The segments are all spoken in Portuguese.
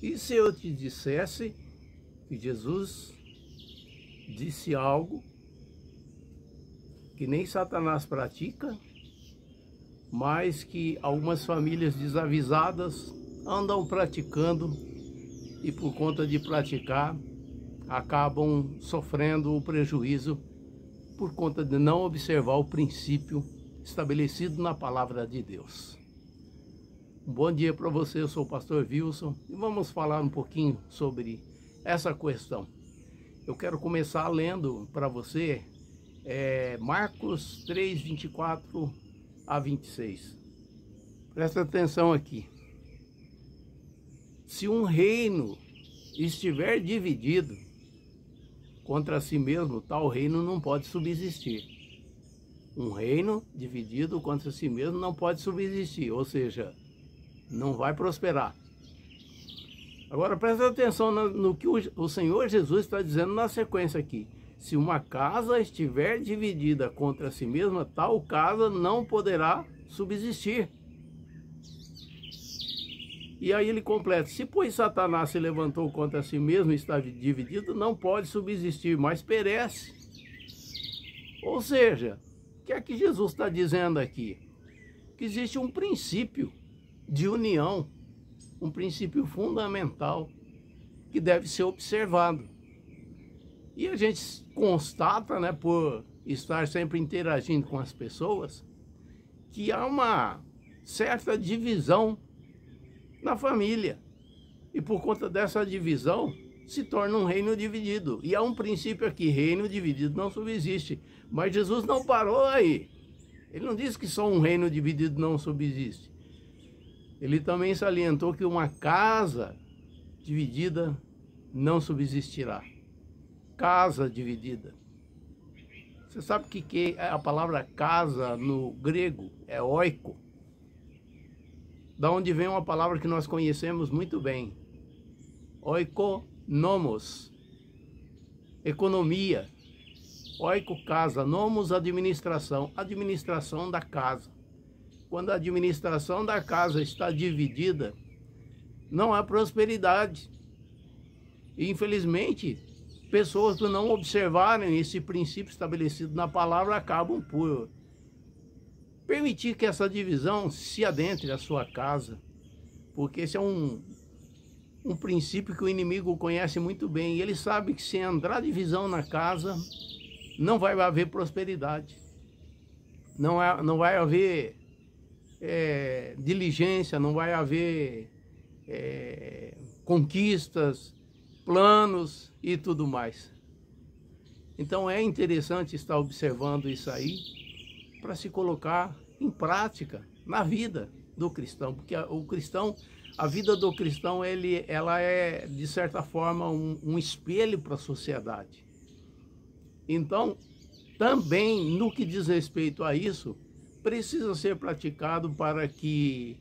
E se eu te dissesse que Jesus disse algo que nem Satanás pratica, mas que algumas famílias desavisadas andam praticando e por conta de praticar acabam sofrendo o prejuízo por conta de não observar o princípio estabelecido na palavra de Deus. Um bom dia para você, eu sou o pastor Wilson e vamos falar um pouquinho sobre essa questão. Eu quero começar lendo para você Marcos 3, 24 a 26. Presta atenção aqui. Se um reino estiver dividido contra si mesmo, tal reino não pode subsistir. Um reino dividido contra si mesmo não pode subsistir, ou seja, não vai prosperar. Agora presta atenção no que o Senhor Jesus está dizendo na sequência aqui. Se uma casa estiver dividida contra si mesma, tal casa não poderá subsistir. E aí ele completa: se pois Satanás se levantou contra si mesmo e está dividido, não pode subsistir, mas perece. Ou seja, o que é que Jesus está dizendo aqui? Que existe um princípio de união, um princípio fundamental que deve ser observado. E a gente constata, né, por estar sempre interagindo com as pessoas, que há uma certa divisão na família. E por conta dessa divisão, se torna um reino dividido. E há um princípio aqui: reino dividido não subsiste. Mas Jesus não parou aí. Ele não disse que só um reino dividido não subsiste. Ele também salientou que uma casa dividida não subsistirá. Casa dividida. Você sabe o que é a palavra casa no grego? É oiko. Da onde vem uma palavra que nós conhecemos muito bem. Oikonomos. Economia. Oiko, casa. Nomos, administração. Administração da casa. Quando a administração da casa está dividida, não há prosperidade. E, infelizmente, pessoas que não observarem esse princípio estabelecido na palavra acabam por permitir que essa divisão se adentre à sua casa. Porque esse é um princípio que o inimigo conhece muito bem. E ele sabe que se entrar divisão na casa, não vai haver prosperidade. Não vai haver diligência, não vai haver conquistas, planos e tudo mais. Então é interessante estar observando isso aí para se colocar em prática na vida do cristão, porque a vida do cristão ela é de certa forma um espelho para a sociedade. Então também no que diz respeito a isso, precisa ser praticado para que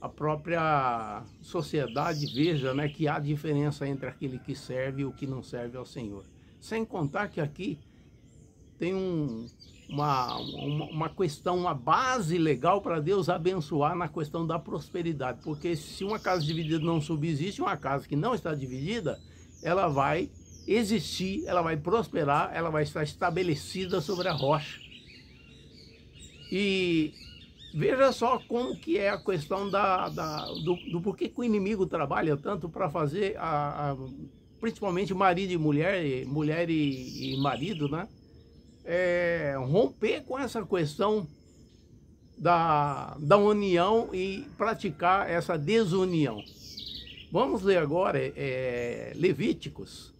a própria sociedade veja, né, que há diferença entre aquele que serve e o que não serve ao Senhor. Sem contar que aqui tem uma questão, uma base legal para Deus abençoar na questão da prosperidade. Porque se uma casa dividida não subsiste, uma casa que não está dividida, ela vai existir, ela vai prosperar, ela vai estar estabelecida sobre a rocha. E veja só como que é a questão do porquê que o inimigo trabalha tanto para fazer, principalmente marido e mulher, mulher e marido, né? Romper com essa questão da união e praticar essa desunião. Vamos ler agora Levíticos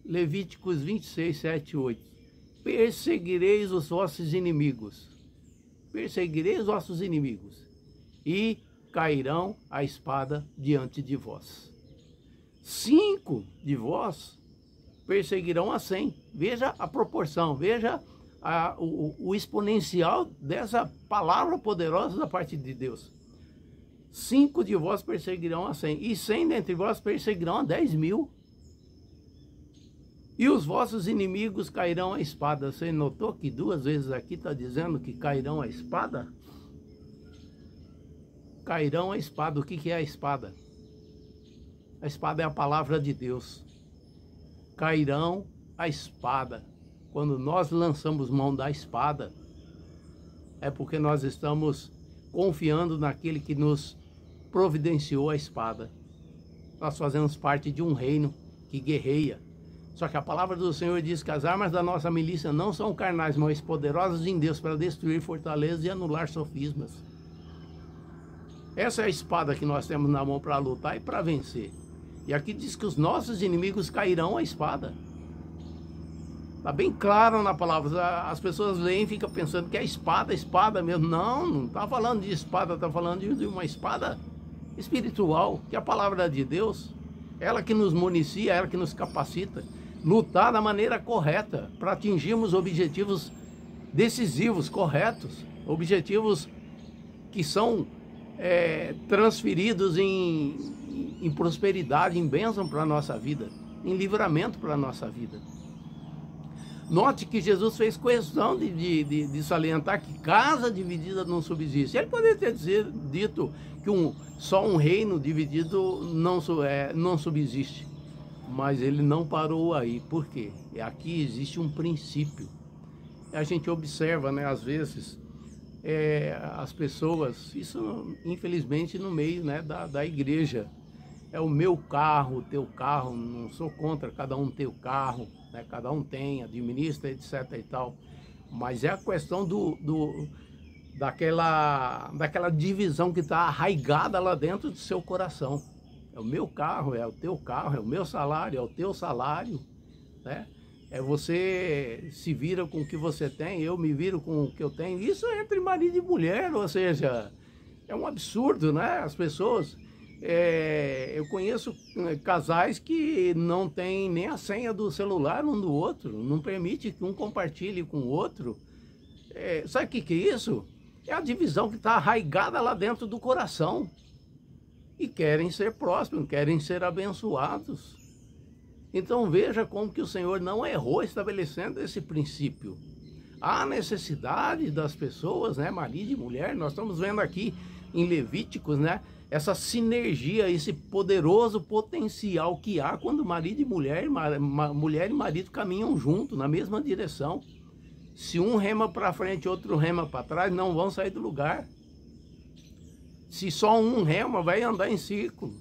26, 7 e 8. Perseguireis os vossos inimigos. Perseguireis os vossos inimigos e cairão a espada diante de vós. 5 de vós perseguirão a 100. Veja a proporção, veja o exponencial dessa palavra poderosa da parte de Deus. 5 de vós perseguirão a 100, e 100 dentre vós perseguirão a 10.000. E os vossos inimigos cairão a espada. Você notou que 2 vezes aqui está dizendo que cairão a espada? Cairão a espada. O que é a espada? A espada é a palavra de Deus. Cairão a espada. Quando nós lançamos mão da espada, é porque nós estamos confiando naquele que nos providenciou a espada. Nós fazemos parte de um reino que guerreia. Só que a palavra do Senhor diz que as armas da nossa milícia não são carnais, mas poderosas em Deus para destruir fortalezas e anular sofismas. Essa é a espada que nós temos na mão para lutar e para vencer. E aqui diz que os nossos inimigos cairão à espada. Está bem claro na palavra. As pessoas leem e ficam pensando que é espada mesmo. Não, não está falando de espada, está falando de uma espada espiritual, que é a palavra de Deus. Ela que nos municia, ela que nos capacita. Lutar da maneira correta para atingirmos objetivos decisivos, corretos. Objetivos que são transferidos em prosperidade, em bênção para a nossa vida, em livramento para a nossa vida. Note que Jesus fez questão de salientar que casa dividida não subsiste. Ele poderia ter dito que só um reino dividido não subsiste. Mas ele não parou aí. Por quê? Aqui existe um princípio. A gente observa, né, às vezes, as pessoas, isso infelizmente no meio, né, da igreja. É o meu carro, o teu carro, não sou contra cada um ter o carro, né? Cada um tem, administra, etc e tal. Mas é a questão daquela divisão que está arraigada lá dentro do seu coração. É o meu carro, é o teu carro, é o meu salário, é o teu salário, né? Você se vira com o que você tem, eu me viro com o que eu tenho. Isso é entre marido e mulher, ou seja, é um absurdo, né? As pessoas... eu conheço casais que não têm nem a senha do celular um do outro, não permite que um compartilhe com o outro. Sabe o que é isso? É a divisão que está arraigada lá dentro do coração. E querem ser prósperos, querem ser abençoados. Então veja como que o Senhor não errou estabelecendo esse princípio. Há necessidade das pessoas, né, marido e mulher, nós estamos vendo aqui em Levíticos, né, essa sinergia, esse poderoso potencial que há quando marido e mulher e marido caminham junto, na mesma direção. Se um rema para frente e outro rema para trás, não vão sair do lugar. Se só um rema, vai andar em círculo.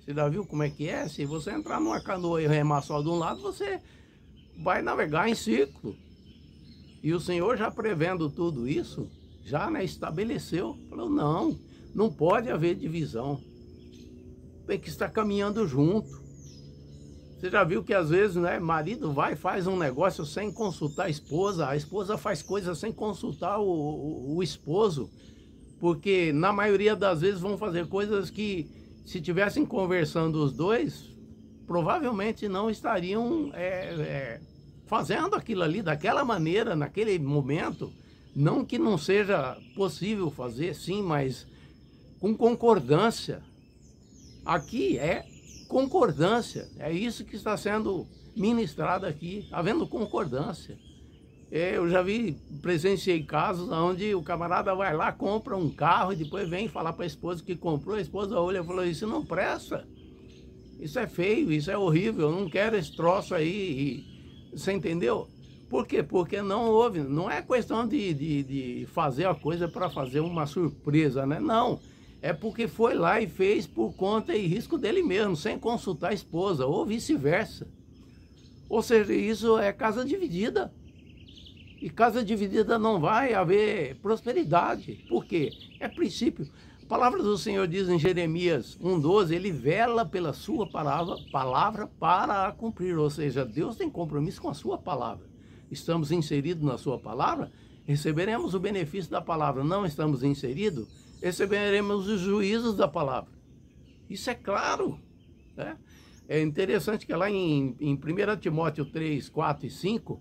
Você já viu como é que é? Se você entrar numa canoa e remar só de um lado, você vai navegar em círculo. E o Senhor, já prevendo tudo isso, já, né, estabeleceu, falou, não pode haver divisão, tem que estar caminhando junto. Você já viu que às vezes, né, marido vai e faz um negócio sem consultar a esposa faz coisas sem consultar o esposo, porque na maioria das vezes vão fazer coisas que, se tivessem conversando os dois, provavelmente não estariam fazendo aquilo ali daquela maneira, naquele momento. Não que não seja possível fazer, sim, mas com concordância. Aqui é concordância, é isso que está sendo ministrado aqui, havendo concordância. Eu já presenciei casos onde o camarada vai lá, compra um carro e depois vem falar para a esposa que comprou, a esposa olha e falou, isso não presta, isso é feio, isso é horrível, eu não quero esse troço aí, você entendeu? Por quê? Porque não houve, não é questão de fazer a coisa para fazer uma surpresa, né? Não, é porque foi lá e fez por conta e risco dele mesmo, sem consultar a esposa, ou vice-versa. Ou seja, isso é casa dividida. E casa dividida não vai haver prosperidade. Por quê? É princípio. A palavra do Senhor diz em Jeremias 1,12, ele vela pela sua palavra para a cumprir. Ou seja, Deus tem compromisso com a sua palavra. Estamos inseridos na sua palavra, receberemos o benefício da palavra. Não estamos inseridos, receberemos os juízos da palavra. Isso é claro, né? É interessante que lá em 1 Timóteo 3, 4 e 5,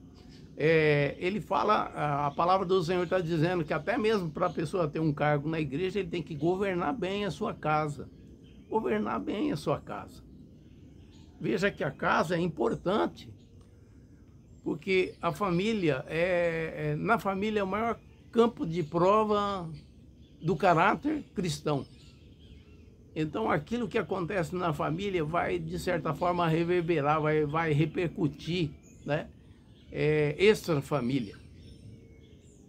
ele fala, a palavra do Senhor está dizendo que até mesmo para a pessoa ter um cargo na igreja, ele tem que governar bem a sua casa. Governar bem a sua casa. Veja que a casa é importante, porque a família, na família é o maior campo de prova do caráter cristão. Então aquilo que acontece na família vai, de certa forma, reverberar, vai repercutir, né? Extra-família.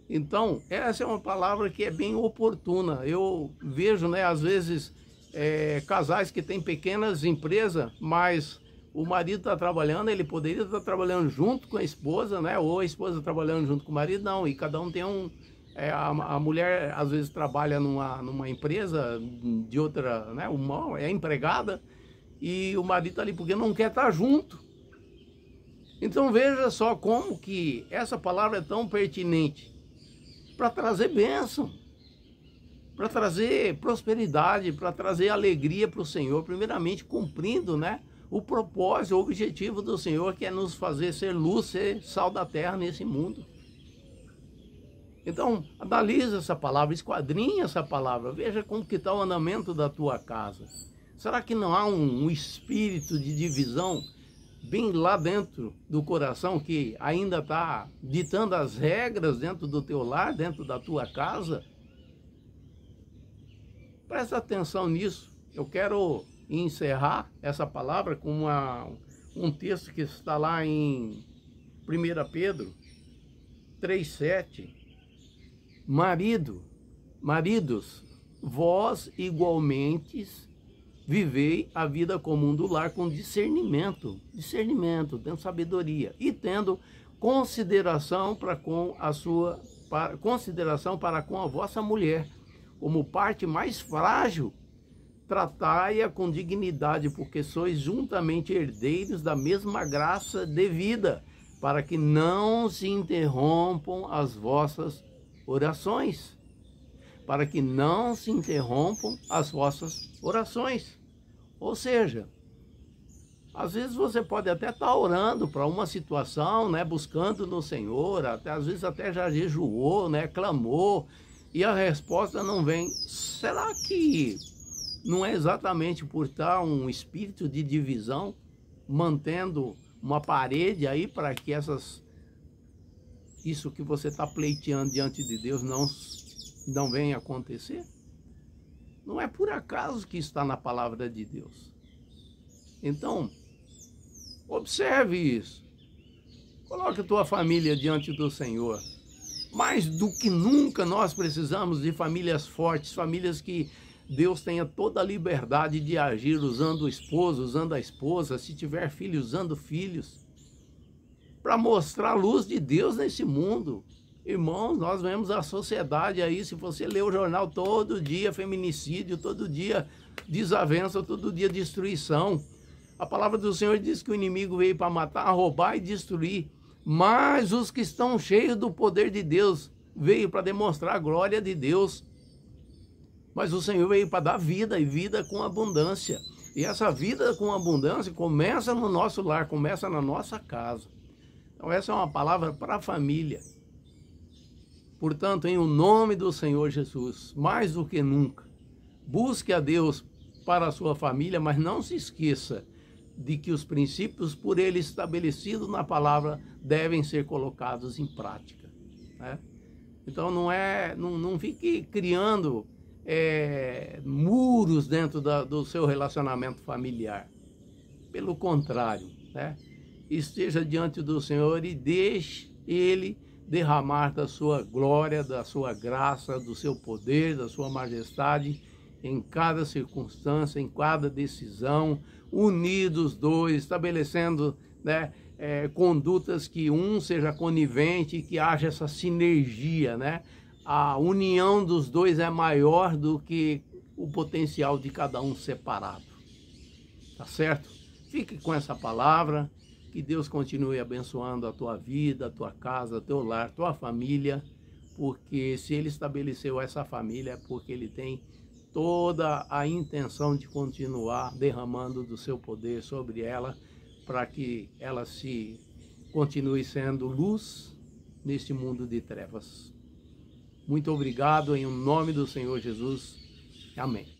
Então, essa é uma palavra que é bem oportuna. Eu vejo, né, às vezes, casais que têm pequenas empresas, mas o marido está trabalhando, ele poderia estar trabalhando junto com a esposa, né? Ou a esposa trabalhando junto com o marido, não. E cada um tem um... a mulher, às vezes, trabalha numa empresa de outra, né? É empregada, e o marido está ali porque não quer estar junto. Então, veja só como que essa palavra é tão pertinente para trazer bênção, para trazer prosperidade, para trazer alegria para o Senhor, primeiramente cumprindo, né, o propósito, o objetivo do Senhor, que é nos fazer ser luz, ser sal da terra nesse mundo. Então, analisa essa palavra, esquadrinha essa palavra, veja como que está o andamento da tua casa. Será que não há um espírito de divisão bem lá dentro do coração, que ainda está ditando as regras dentro do teu lar, dentro da tua casa? Presta atenção nisso. Eu quero encerrar essa palavra com um texto que está lá em 1 Pedro 3,7. Maridos, vós igualmente vivei a vida comum do lar com discernimento, tendo sabedoria e tendo consideração para com a vossa mulher, como parte mais frágil, tratai-a com dignidade, porque sois juntamente herdeiros da mesma graça devida, para que não se interrompam as vossas orações. Para que não se interrompam as vossas orações. Ou seja, às vezes você pode até estar orando para uma situação, né, buscando no Senhor, às vezes até já jejuou, né, clamou, e a resposta não vem. Será que não é exatamente por estar um espírito de divisão, mantendo uma parede aí para que isso que você está pleiteando diante de Deus não venha acontecer? Não é por acaso que está na palavra de Deus. Então, observe isso. Coloque a tua família diante do Senhor. Mais do que nunca nós precisamos de famílias fortes, famílias que Deus tenha toda a liberdade de agir usando o esposo, usando a esposa, se tiver filhos, usando filhos, para mostrar a luz de Deus nesse mundo. Irmãos, nós vemos a sociedade aí, se você lê o jornal todo dia, feminicídio, todo dia desavença, todo dia destruição. A palavra do Senhor diz que o inimigo veio para matar, roubar e destruir. Mas os que estão cheios do poder de Deus veio para demonstrar a glória de Deus. Mas o Senhor veio para dar vida, e vida com abundância. E essa vida com abundância começa no nosso lar, começa na nossa casa. Então essa é uma palavra para a família. Portanto, em o nome do Senhor Jesus, mais do que nunca, busque a Deus para a sua família, mas não se esqueça de que os princípios por ele estabelecidos na palavra devem ser colocados em prática, né? Então não fique criando muros dentro do seu relacionamento familiar. Pelo contrário, né? Esteja diante do Senhor e deixe ele derramar da sua glória, da sua graça, do seu poder, da sua majestade em cada circunstância, em cada decisão, unidos os dois, estabelecendo, né, condutas que um seja conivente, que haja essa sinergia, né? A união dos dois é maior do que o potencial de cada um separado. Tá certo? Fique com essa palavra. Que Deus continue abençoando a tua vida, a tua casa, teu lar, tua família, porque se Ele estabeleceu essa família é porque Ele tem toda a intenção de continuar derramando do seu poder sobre ela, para que ela se continue sendo luz neste mundo de trevas. Muito obrigado, em nome do Senhor Jesus. Amém.